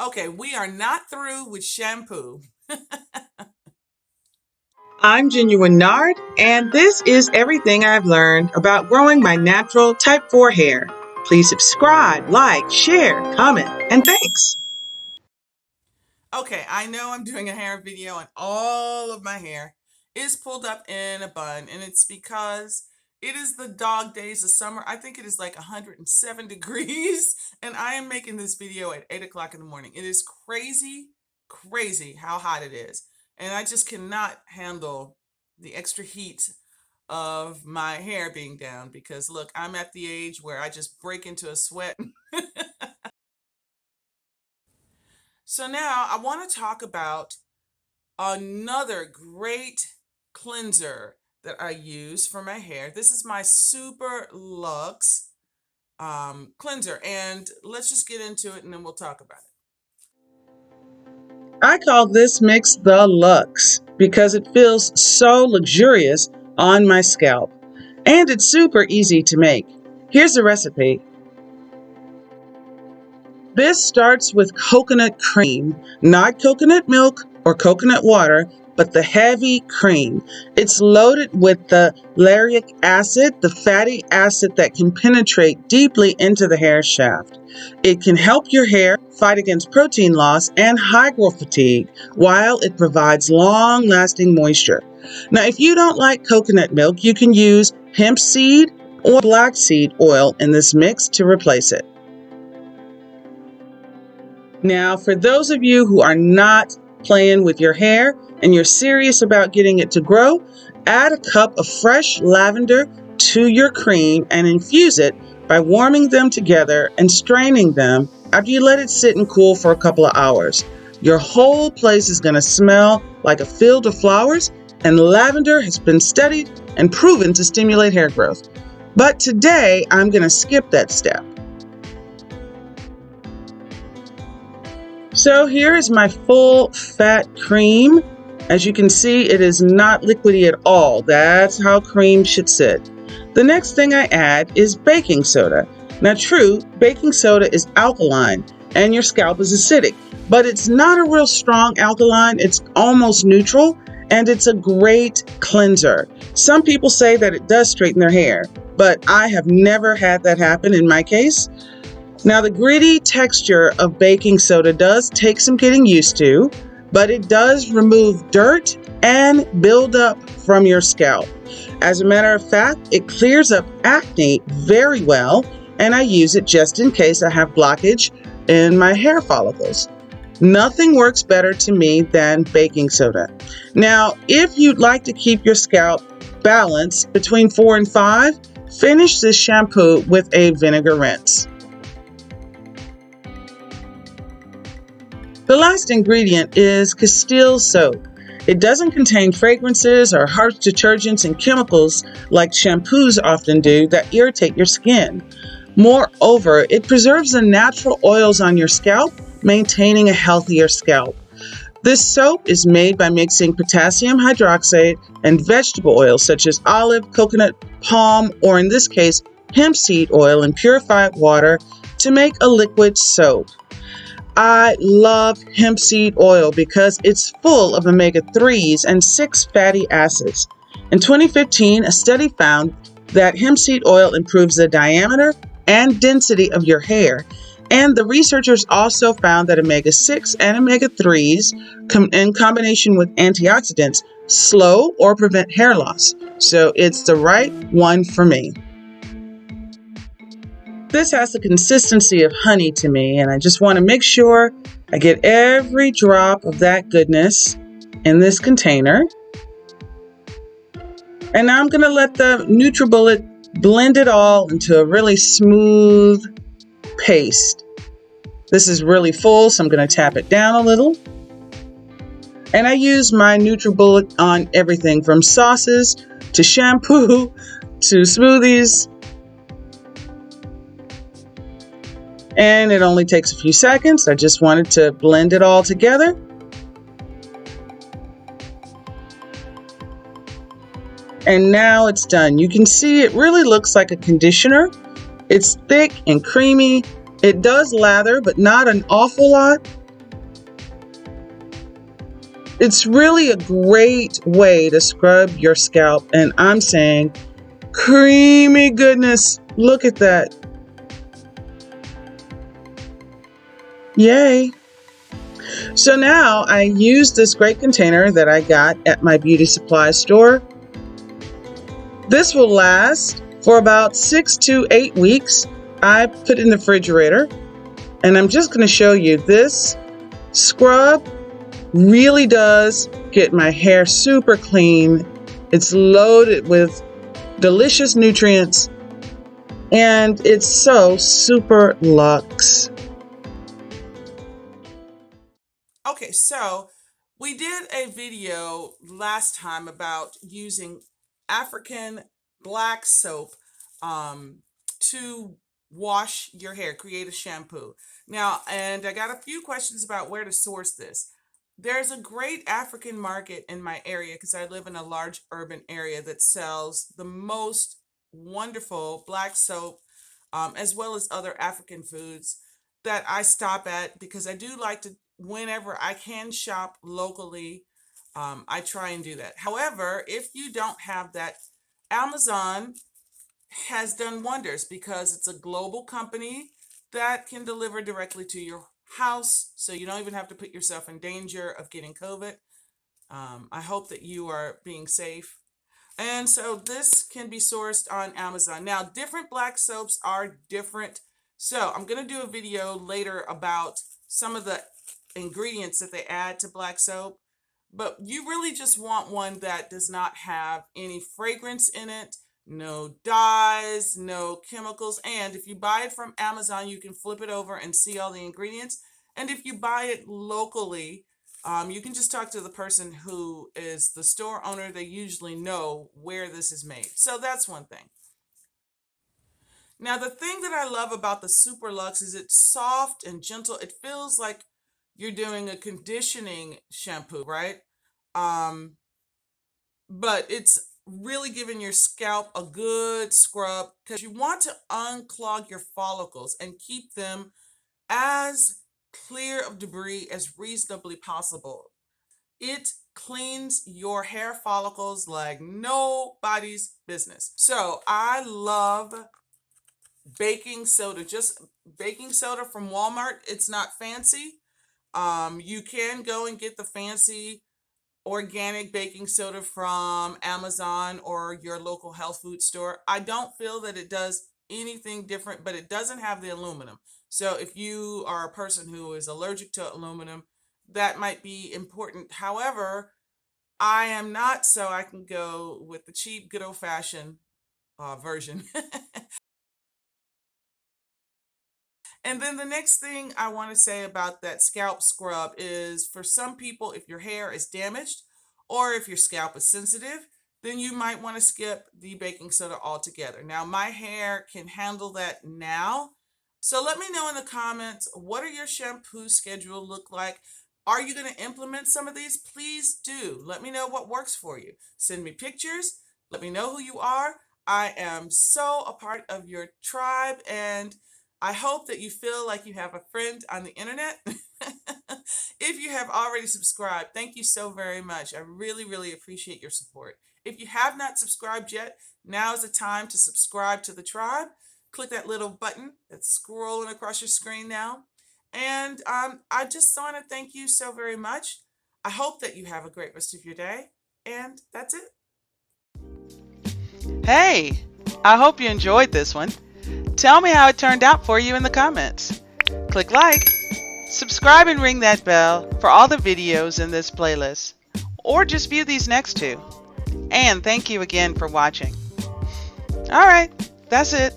Okay, we are not through with shampoo. I'm Genuine Nard, and this is everything I've learned about growing my natural type 4 hair. Please subscribe, like, share, comment, and thanks. Okay, I know I'm doing a hair video and all of my hair is pulled up in a bun, and it's because it is the dog days of summer. I think it is like 107 degrees, and I am making this video at 8 o'clock in the morning. It is crazy, crazy how hot it is. And I just cannot handle the extra heat of my hair being down because look, I'm at the age where I just break into a sweat. So now I want to talk about another great cleanser that I use for my hair. This is my SUPER-LUX cleanser, and let's just get into it and then we'll talk about it. I call this mix the Luxe because it feels so luxurious on my scalp. And it's super easy to make. Here's the recipe. This starts with coconut cream, not coconut milk or coconut water, but the heavy cream. It's loaded with the lauric acid, the fatty acid that can penetrate deeply into the hair shaft. It can help your hair fight against protein loss and high growth fatigue, while it provides long-lasting moisture. Now, if you don't like coconut milk, you can use hemp seed or black seed oil in this mix to replace it. Now, for those of you who are not playing with your hair and you're serious about getting it to grow, add a cup of fresh lavender to your cream and infuse it by warming them together and straining them after you let it sit and cool for a couple of hours. Your whole place is going to smell like a field of flowers, and lavender has been studied and proven to stimulate hair growth. But today, I'm going to skip that step. So here is my full fat cream. As you can see, it is not liquidy at all. That's how cream should sit. The next thing I add is baking soda. Now true, baking soda is alkaline and your scalp is acidic, but it's not a real strong alkaline. It's almost neutral and it's a great cleanser. Some people say that it does straighten their hair, but I have never had that happen in my case. Now, the gritty texture of baking soda does take some getting used to, but it does remove dirt and buildup from your scalp. As a matter of fact, it clears up acne very well, and I use it just in case I have blockage in my hair follicles. Nothing works better to me than baking soda. Now, if you'd like to keep your scalp balanced between 4 and 5, finish this shampoo with a vinegar rinse. The last ingredient is Castile soap. It doesn't contain fragrances or harsh detergents and chemicals like shampoos often do that irritate your skin. Moreover, it preserves the natural oils on your scalp, maintaining a healthier scalp. This soap is made by mixing potassium hydroxide and vegetable oils such as olive, coconut, palm, or in this case, hemp seed oil in purified water to make a liquid soap. I love hemp seed oil because it's full of omega-3s and 6 fatty acids. In 2015, a study found that hemp seed oil improves the diameter and density of your hair. And the researchers also found that omega-6 and omega-3s, in combination with antioxidants, slow or prevent hair loss. So it's the right one for me. This has the consistency of honey to me, and I just want to make sure I get every drop of that goodness in this container. And now I'm going to let the NutriBullet blend it all into a really smooth paste. This is really full, so I'm going to tap it down a little. And I use my NutriBullet on everything from sauces to shampoo to smoothies. And it only takes a few seconds. I just wanted to blend it all together. And now it's done. You can see it really looks like a conditioner. It's thick and creamy. It does lather, but not an awful lot. It's really a great way to scrub your scalp, and I'm saying creamy goodness. Look at that. Yay. So now I use this great container that I got at my beauty supply store. This will last for about 6 to 8 weeks. I put it in the refrigerator, and I'm just going to show you this scrub really does get my hair super clean. It's loaded with delicious nutrients, and it's so super luxe. Okay, so we did a video last time about using African black soap to wash your hair, create a shampoo. Now, and I got a few questions about where to source this. There's a great African market in my area because I live in a large urban area that sells the most wonderful black soap, as well as other African foods that I stop at because I do like to, whenever I can, shop locally. I try and do that. However, if you don't have that, Amazon has done wonders because it's a global company that can deliver directly to your house, so you don't even have to put yourself in danger of getting COVID. I hope that you are being safe. And so this can be sourced on Amazon. Now, different black soaps are different. So I'm going to do a video later about some of the ingredients that they add to black soap. But you really just want one that does not have any fragrance in it, no dyes, no chemicals. And if you buy it from Amazon, you can flip it over and see all the ingredients. And if you buy it locally, you can just talk to the person who is the store owner. They usually know where this is made. So that's one thing. Now, the thing that I love about the SUPER-LUX is it's soft and gentle. It feels like you're doing a conditioning shampoo, right? But it's really giving your scalp a good scrub because you want to unclog your follicles and keep them as clear of debris as reasonably possible. It cleans your hair follicles like nobody's business. So I love baking soda, just baking soda from Walmart. It's not fancy. You can go and get the fancy organic baking soda from Amazon or your local health food store. I don't feel that it does anything different, but it doesn't have the aluminum. So if you are a person who is allergic to aluminum, that might be important. However, I am not, so I can go with the cheap, good old-fashioned version. And then the next thing I want to say about that scalp scrub is, for some people, if your hair is damaged or if your scalp is sensitive, then you might want to skip the baking soda altogether. Now, my hair can handle that now. So let me know in the comments, what are your shampoo schedule look like? Are you going to implement some of these? Please do. Let me know what works for you. Send me pictures. Let me know who you are. I am so a part of your tribe, and I hope that you feel like you have a friend on the internet. If you have already subscribed, thank you so very much. I really, really appreciate your support. If you have not subscribed yet, now is the time to subscribe to the tribe. Click that little button that's scrolling across your screen now. And I just want to thank you so very much. I hope that you have a great rest of your day. And that's it. Hey, I hope you enjoyed this one. Tell me how it turned out for you in the comments. Click like, subscribe, and ring that bell for all the videos in this playlist, or just view these next two. And thank you again for watching. Alright, that's it.